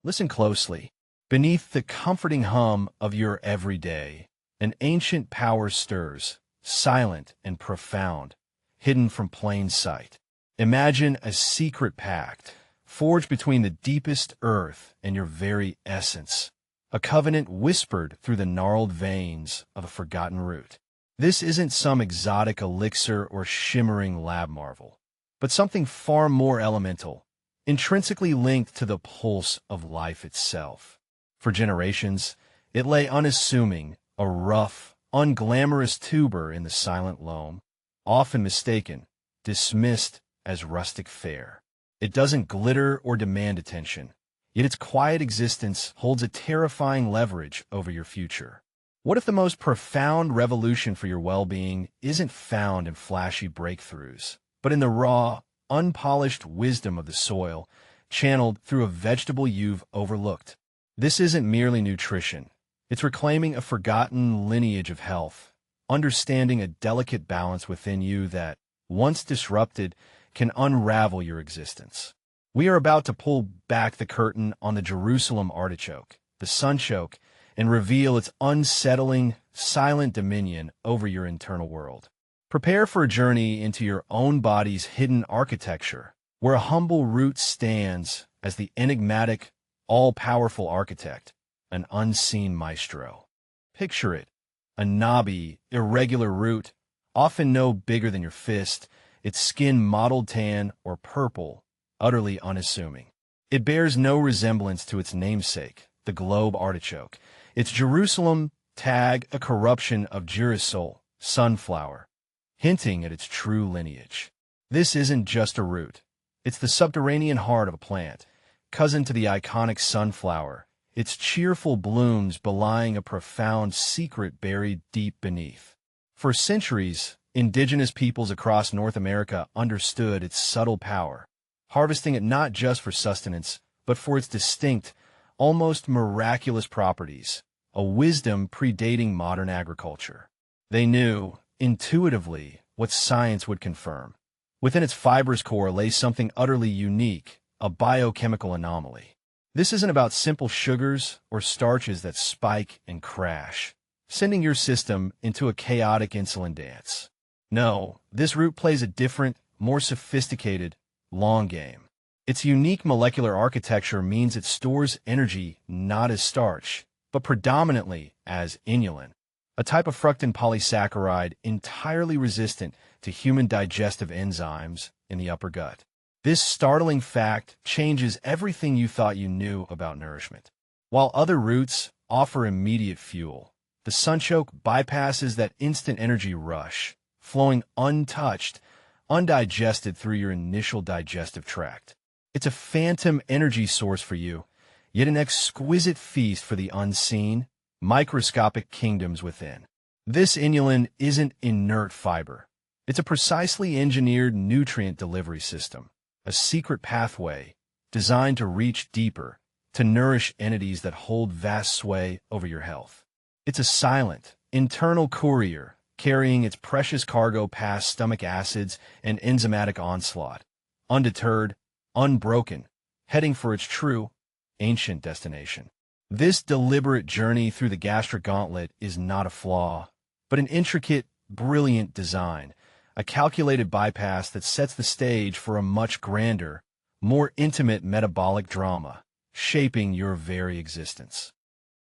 Listen closely. Beneath the comforting hum of your everyday, an ancient power stirs, silent and profound, hidden from plain sight. Imagine a secret pact, forged between the deepest earth and your very essence, a covenant whispered through the gnarled veins of a forgotten root. This isn't some exotic elixir or shimmering lab marvel, but something far more elemental, intrinsically linked to the pulse of life itself. For generations, it lay unassuming, a rough, unglamorous tuber in the silent loam, often mistaken, dismissed as rustic fare. It doesn't glitter or demand attention, yet its quiet existence holds a terrifying leverage over your future. What if the most profound revolution for your well-being isn't found in flashy breakthroughs, but in the raw, unpolished wisdom of the soil, channeled through a vegetable you've overlooked? This isn't merely nutrition. It's reclaiming a forgotten lineage of health, understanding a delicate balance within you that, once disrupted, can unravel your existence. We are about to pull back the curtain on the Jerusalem Artichoke, the Sunchoke, and reveal its unsettling, silent dominion over your internal world. Prepare for a journey into your own body's hidden architecture, where a humble root stands as the enigmatic, all-powerful architect, an unseen maestro. Picture it, a knobby, irregular root, often no bigger than your fist, its skin mottled tan or purple, utterly unassuming. It bears no resemblance to its namesake, the globe artichoke. Its Jerusalem tag a corruption of girasol, sunflower, hinting at its true lineage. This isn't just a root. It's the subterranean heart of a plant, cousin to the iconic sunflower, its cheerful blooms belying a profound secret buried deep beneath. For centuries, indigenous peoples across North America understood its subtle power, harvesting it not just for sustenance, but for its distinct, almost miraculous properties, a wisdom predating modern agriculture. They knew, intuitively, what science would confirm. Within its fibrous core lay something utterly unique, a biochemical anomaly. This isn't about simple sugars or starches that spike and crash, sending your system into a chaotic insulin dance. No, this root plays a different, more sophisticated, long game. Its unique molecular architecture means it stores energy not as starch, but predominantly as inulin, a type of fructan polysaccharide entirely resistant to human digestive enzymes in the upper gut. This startling fact changes everything you thought you knew about nourishment. While other roots offer immediate fuel, the sunchoke bypasses that instant energy rush, flowing untouched, undigested through your initial digestive tract. It's a phantom energy source for you, yet an exquisite feast for the unseen, microscopic kingdoms within. This inulin isn't inert fiber. It's a precisely engineered nutrient delivery system, a secret pathway designed to reach deeper, to nourish entities that hold vast sway over your health. It's a silent, internal courier, carrying its precious cargo past stomach acids and enzymatic onslaught, undeterred, unbroken, heading for its true, ancient destination. This deliberate journey through the gastric gauntlet is not a flaw, but an intricate, brilliant design, a calculated bypass that sets the stage for a much grander, more intimate metabolic drama, shaping your very existence.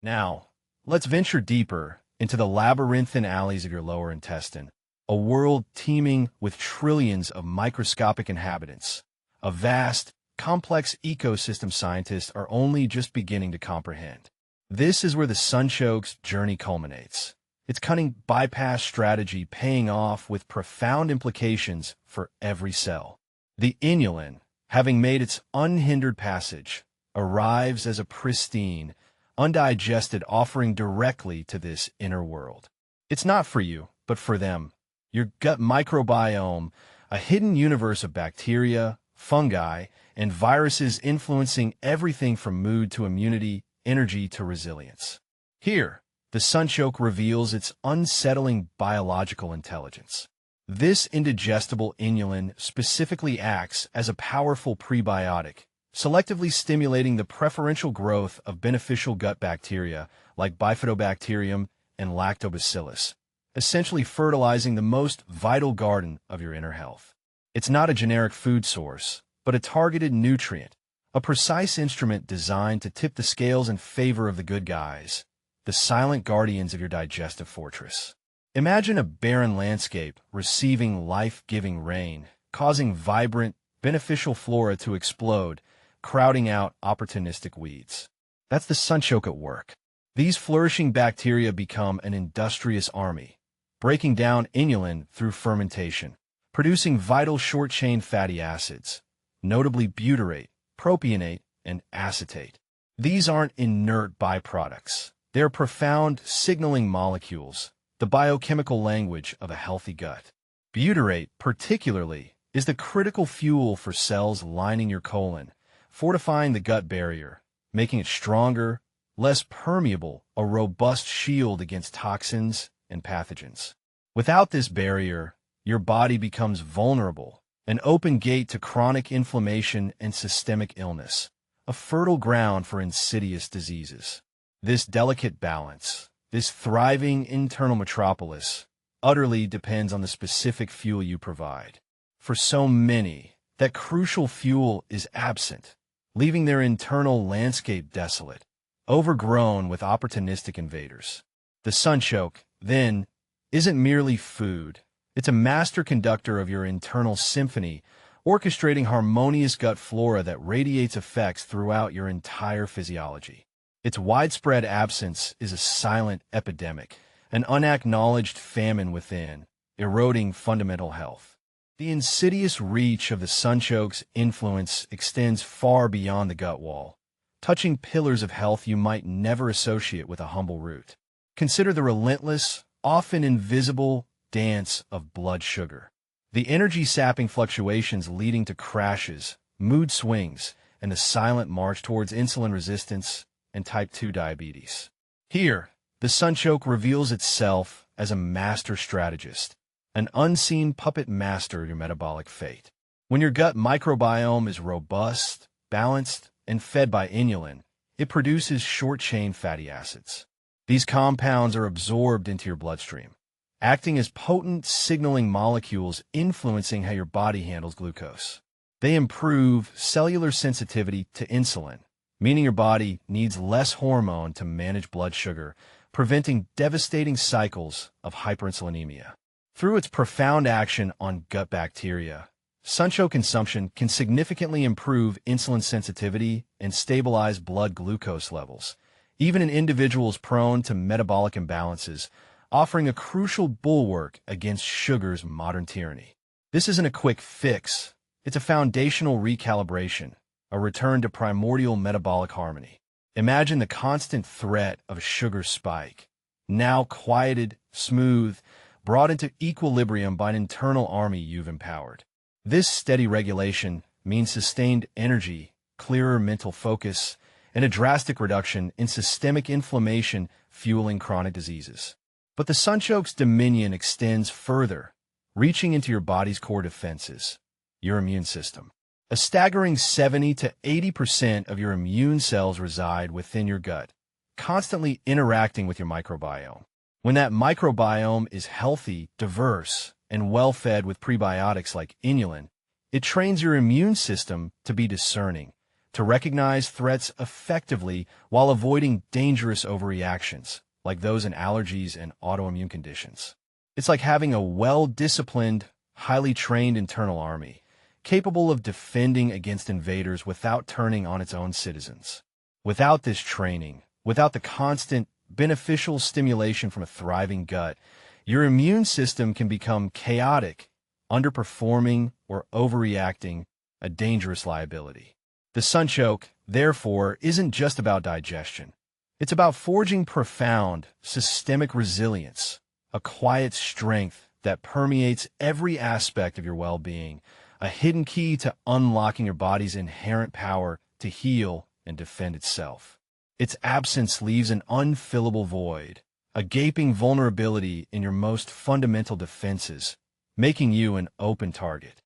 Now, let's venture deeper into the labyrinthine alleys of your lower intestine, a world teeming with trillions of microscopic inhabitants, a vast, complex ecosystem scientists are only just beginning to comprehend. This is where the sunchoke's journey culminates, its cunning bypass strategy paying off with profound implications for every cell. The inulin, having made its unhindered passage, arrives as a pristine, undigested offering directly to this inner world. It's not for you, but for them. Your gut microbiome, a hidden universe of bacteria, fungi, and viruses influencing everything from mood to immunity, energy to resilience. Here, the sunchoke reveals its unsettling biological intelligence. This indigestible inulin specifically acts as a powerful prebiotic, selectively stimulating the preferential growth of beneficial gut bacteria like bifidobacterium and lactobacillus, essentially fertilizing the most vital garden of your inner health. It's not a generic food source, but a targeted nutrient, a precise instrument designed to tip the scales in favor of the good guys, the silent guardians of your digestive fortress. Imagine a barren landscape receiving life-giving rain, causing vibrant, beneficial flora to explode, crowding out opportunistic weeds. That's the Sunchoke at work. These flourishing bacteria become an industrious army, breaking down inulin through fermentation, producing vital short-chain fatty acids, notably butyrate, propionate, and acetate. These aren't inert byproducts. They're profound signaling molecules, the biochemical language of a healthy gut. Butyrate, particularly, is the critical fuel for cells lining your colon, fortifying the gut barrier, making it stronger, less permeable, a robust shield against toxins and pathogens. Without this barrier, your body becomes vulnerable, an open gate to chronic inflammation and systemic illness, a fertile ground for insidious diseases. This delicate balance, this thriving internal metropolis, utterly depends on the specific fuel you provide. For so many, that crucial fuel is absent, leaving their internal landscape desolate, overgrown with opportunistic invaders. The Sunchoke, then, isn't merely food. It's a master conductor of your internal symphony, orchestrating harmonious gut flora that radiates effects throughout your entire physiology. Its widespread absence is a silent epidemic, an unacknowledged famine within, eroding fundamental health. The insidious reach of the Sunchoke's influence extends far beyond the gut wall, touching pillars of health you might never associate with a humble root. Consider the relentless, often invisible, dance of blood sugar. The energy-sapping fluctuations leading to crashes, mood swings, and the silent march towards insulin resistance and type 2 diabetes. Here, the Sunchoke reveals itself as a master strategist, an unseen puppet master of your metabolic fate. When your gut microbiome is robust, balanced, and fed by inulin, it produces short-chain fatty acids. These compounds are absorbed into your bloodstream, acting as potent signaling molecules influencing how your body handles glucose. They improve cellular sensitivity to insulin, meaning your body needs less hormone to manage blood sugar, preventing devastating cycles of hyperinsulinemia. Through its profound action on gut bacteria, Sunchoke consumption can significantly improve insulin sensitivity and stabilize blood glucose levels, even in individuals prone to metabolic imbalances, offering a crucial bulwark against sugar's modern tyranny. This isn't a quick fix. It's a foundational recalibration, a return to primordial metabolic harmony. Imagine the constant threat of a sugar spike, now quieted, smooth, brought into equilibrium by an internal army you've empowered. This steady regulation means sustained energy, clearer mental focus, and a drastic reduction in systemic inflammation fueling chronic diseases. But the Sunchoke's dominion extends further, reaching into your body's core defenses, your immune system. A staggering 70 to 80% of your immune cells reside within your gut, constantly interacting with your microbiome. When that microbiome is healthy, diverse, and well-fed with prebiotics like inulin, it trains your immune system to be discerning, to recognize threats effectively while avoiding dangerous overreactions, like those in allergies and autoimmune conditions. It's like having a well-disciplined, highly trained internal army, capable of defending against invaders without turning on its own citizens. Without this training, without the constant, beneficial stimulation from a thriving gut, your immune system can become chaotic, underperforming, or overreacting, a dangerous liability. The Sunchoke, therefore, isn't just about digestion. It's about forging profound, systemic resilience, a quiet strength that permeates every aspect of your well-being, a hidden key to unlocking your body's inherent power to heal and defend itself. Its absence leaves an unfillable void, a gaping vulnerability in your most fundamental defenses, making you an open target.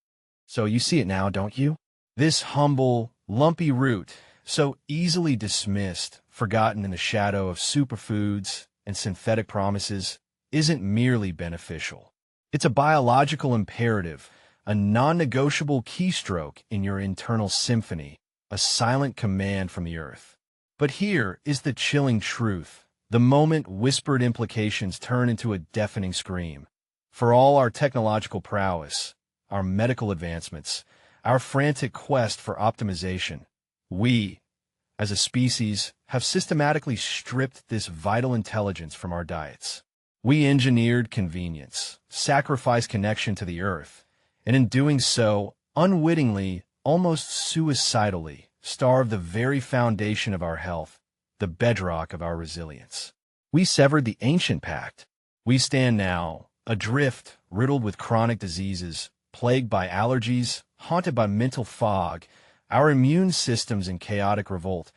So you see it now, don't you? This humble, lumpy root, so easily dismissed, forgotten in the shadow of superfoods and synthetic promises, isn't merely beneficial. It's a biological imperative, a non-negotiable keystroke in your internal symphony, a silent command from the earth. But here is the chilling truth. The moment whispered implications turn into a deafening scream. For all our technological prowess, our medical advancements, our frantic quest for optimization, we, as a species, have systematically stripped this vital intelligence from our diets. We engineered convenience, sacrificed connection to the earth, and in doing so, unwittingly, almost suicidally, starved the very foundation of our health, the bedrock of our resilience. We severed the ancient pact. We stand now, adrift, riddled with chronic diseases, plagued by allergies, haunted by mental fog, our immune systems in chaotic revolt,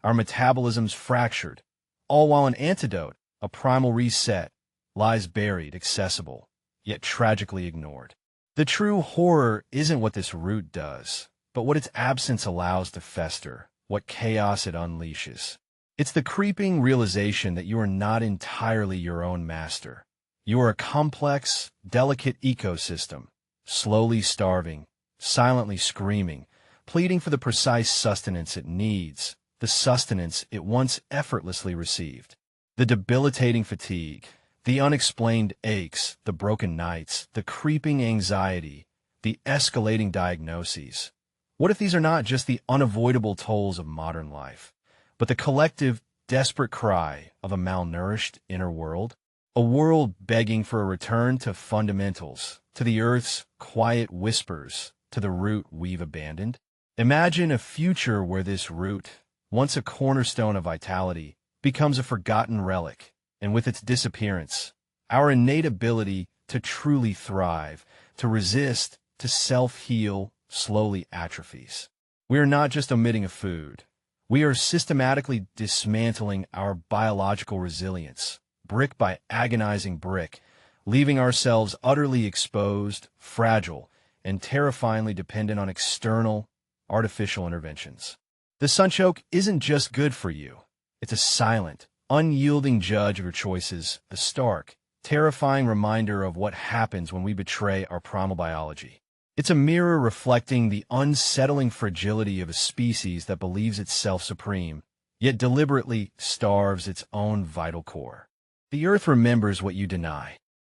our metabolisms fractured, all while an antidote, a primal reset, lies buried, accessible, yet tragically ignored. The true horror isn't what this root does, but what its absence allows to fester, what chaos it unleashes. It's the creeping realization that you are not entirely your own master. You are a complex, delicate ecosystem, slowly starving, silently screaming, pleading for the precise sustenance it needs, the sustenance it once effortlessly received. The debilitating fatigue, the unexplained aches, the broken nights, the creeping anxiety, the escalating diagnoses. What if these are not just the unavoidable tolls of modern life, but the collective, desperate cry of a malnourished inner world? A world begging for a return to fundamentals, to the earth's quiet whispers, to the root we've abandoned? Imagine a future where this root, once a cornerstone of vitality, becomes a forgotten relic, and with its disappearance, our innate ability to truly thrive, to resist, to self-heal, slowly atrophies. We are not just omitting a food. We are systematically dismantling our biological resilience, brick by agonizing brick, leaving ourselves utterly exposed, fragile, and terrifyingly dependent on external, artificial interventions. The Sunchoke isn't just good for you. It's a silent, unyielding judge of your choices, a stark, terrifying reminder of what happens when we betray our primal biology. It's a mirror reflecting the unsettling fragility of a species that believes itself supreme, yet deliberately starves its own vital core. The earth remembers what you deny.